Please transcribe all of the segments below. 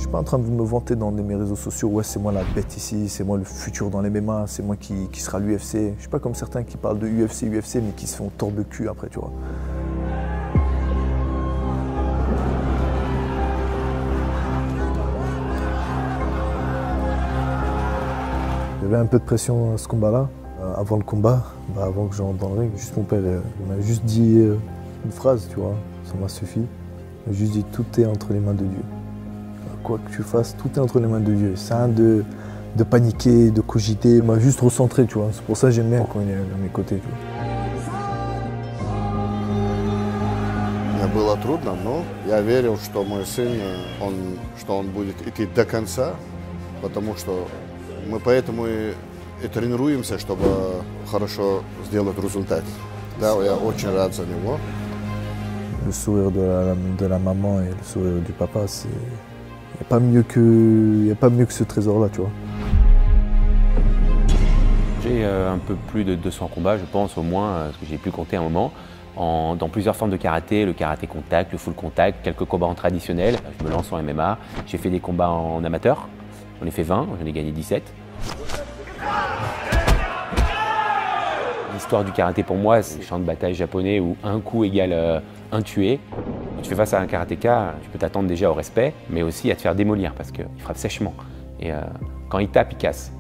suis pas en train de me vanter dans mes réseaux sociaux, ouais c'est moi la bête ici, c'est moi le futur dans les MMA, c'est moi qui sera l'UFC. Je suis pas comme certains qui parlent de UFC, mais qui se font tordre le cul après, tu vois. J'avais un peu de pression à ce combat-là. Avant le combat, avant que j'entre dans le ring, juste mon père m'a juste dit une phrase, tu vois, ça m'a suffi. Il m'a juste dit tout est entre les mains de Dieu. Quoi que tu fasses, tout est entre les mains de Dieu. C'est un de paniquer, de cogiter, il m'a juste recentré, tu vois. C'est pour ça que j'aime bien quand il est à mes côtés, tu vois. Мне было трудно, но я верил, что мой сын, он будет идти до конца, потому что мы поэтому и тренируемся, чтобы хорошо сделать результат. Да, я очень рад за него. Le sourire de la maman et le sourire du papa, c'est... Il n'y a pas mieux que ce trésor-là, tu vois. J'ai un peu plus de 200 combats, je pense, au moins, parce que j'ai pu compter un moment, dans plusieurs formes de karaté, le karaté contact, le full contact, quelques combats en traditionnel. Je me lance en MMA, j'ai fait des combats en amateur, j'en ai fait 20, j'en ai gagné 17. L'histoire du karaté pour moi, c'est un champ de bataille japonais où un coup égale un tué. Quand tu fais face à un karatéka, tu peux t'attendre déjà au respect, mais aussi à te faire démolir parce qu'il frappe sèchement. Et quand il tape, il casse.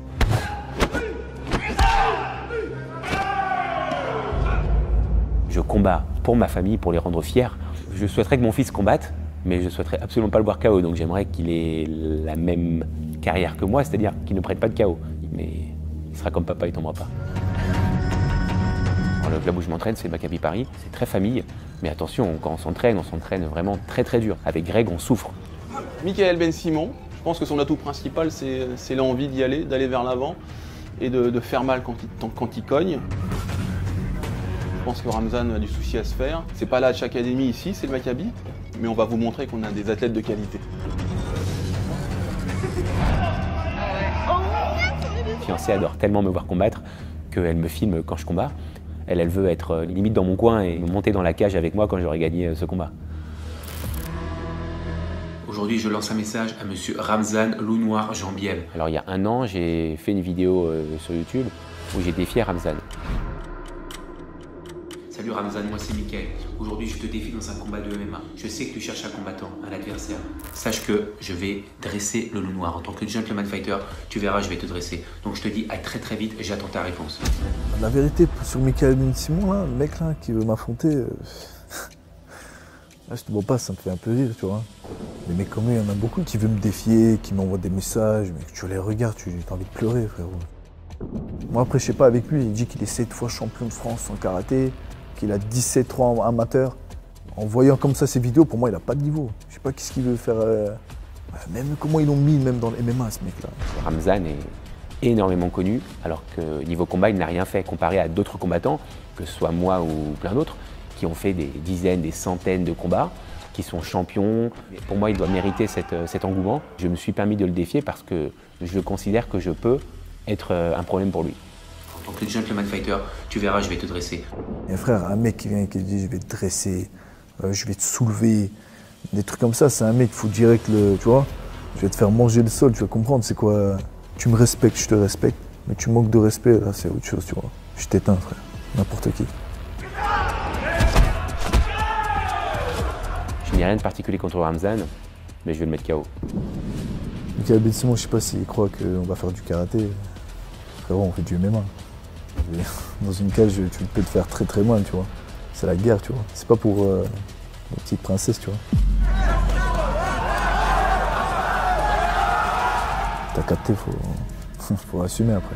Je combats pour ma famille, pour les rendre fiers. Je souhaiterais que mon fils combatte, mais je ne souhaiterais absolument pas le voir KO. Donc j'aimerais qu'il ait la même carrière que moi, c'est-à-dire qu'il ne prenne pas de KO. Mais il sera comme papa, il ne tombera pas. Alors, le club où je m'entraîne, c'est Maccabi Paris. C'est très famille. Mais attention, quand on s'entraîne vraiment très très dur. Avec Greg, on souffre. Michael Ben Simon, je pense que son atout principal, c'est l'envie d'y aller, d'aller vers l'avant et de faire mal quand il cogne. Je pense que Ramzan a du souci à se faire. C'est pas la Hatch Academy ici, c'est le Maccabi, mais on va vous montrer qu'on a des athlètes de qualité. Ma fiancée adore tellement me voir combattre qu'elle me filme quand je combats. Elle veut être limite dans mon coin et monter dans la cage avec moi quand j'aurai gagné ce combat. Aujourd'hui, je lance un message à monsieur Ramzan Loup Noir Jambiel. Alors il y a un an, j'ai fait une vidéo sur YouTube où j'ai défié Ramzan. Salut Ramzan, moi c'est Mickaël. Aujourd'hui, je te défie dans un combat de MMA. Je sais que tu cherches un combattant, un adversaire. Sache que je vais dresser le loup noir. En tant que gentleman fighter, tu verras, je vais te dresser. Donc je te dis à très très vite, j'attends ta réponse. La vérité, sur Michael Ben Simon, là, le mec là, qui veut m'affronter, là, je te vois pas, ça me fait un peu rire, tu vois. Des mecs comme lui, il y en a beaucoup qui veulent me défier, qui m'envoient des messages, mais tu les regardes, tu as envie de pleurer, frérot. Moi après, je sais pas, avec lui, il dit qu'il est 7 fois champion de France en karaté, qu'il a 17 ans amateur. En voyant comme ça ces vidéos, pour moi, il n'a pas de niveau. Je sais pas qu'est-ce qu'il veut faire. Même comment ils l'ont mis, même dans le MMA, ce mec-là. Ramzan est énormément connu, alors que niveau combat, il n'a rien fait comparé à d'autres combattants, que ce soit moi ou plein d'autres, qui ont fait des dizaines, des centaines de combats, qui sont champions. Pour moi, il doit mériter cet engouement. Je me suis permis de le défier parce que je considère que je peux être un problème pour lui. En tant que gentleman fighter, tu verras, je vais te dresser. Et frère, un mec qui vient et qui dit je vais te dresser, je vais te soulever, des trucs comme ça, c'est un mec, il faut direct tu vois, je vais te faire manger le sol, tu vas comprendre, c'est quoi, tu me respectes, je te respecte, mais tu manques de respect, là c'est autre chose, tu vois. Je t'éteins, frère, n'importe qui. Je n'ai rien de particulier contre Ramzan, mais je vais le mettre KO. Michael Ben Simon, je sais pas s'il croit qu'on va faire du karaté. Frérot, on fait du MMA. Dans une cage, tu peux te faire très très mal, tu vois. C'est la guerre, tu vois. C'est pas pour une petite princesse, tu vois. T'as capté, faut assumer après.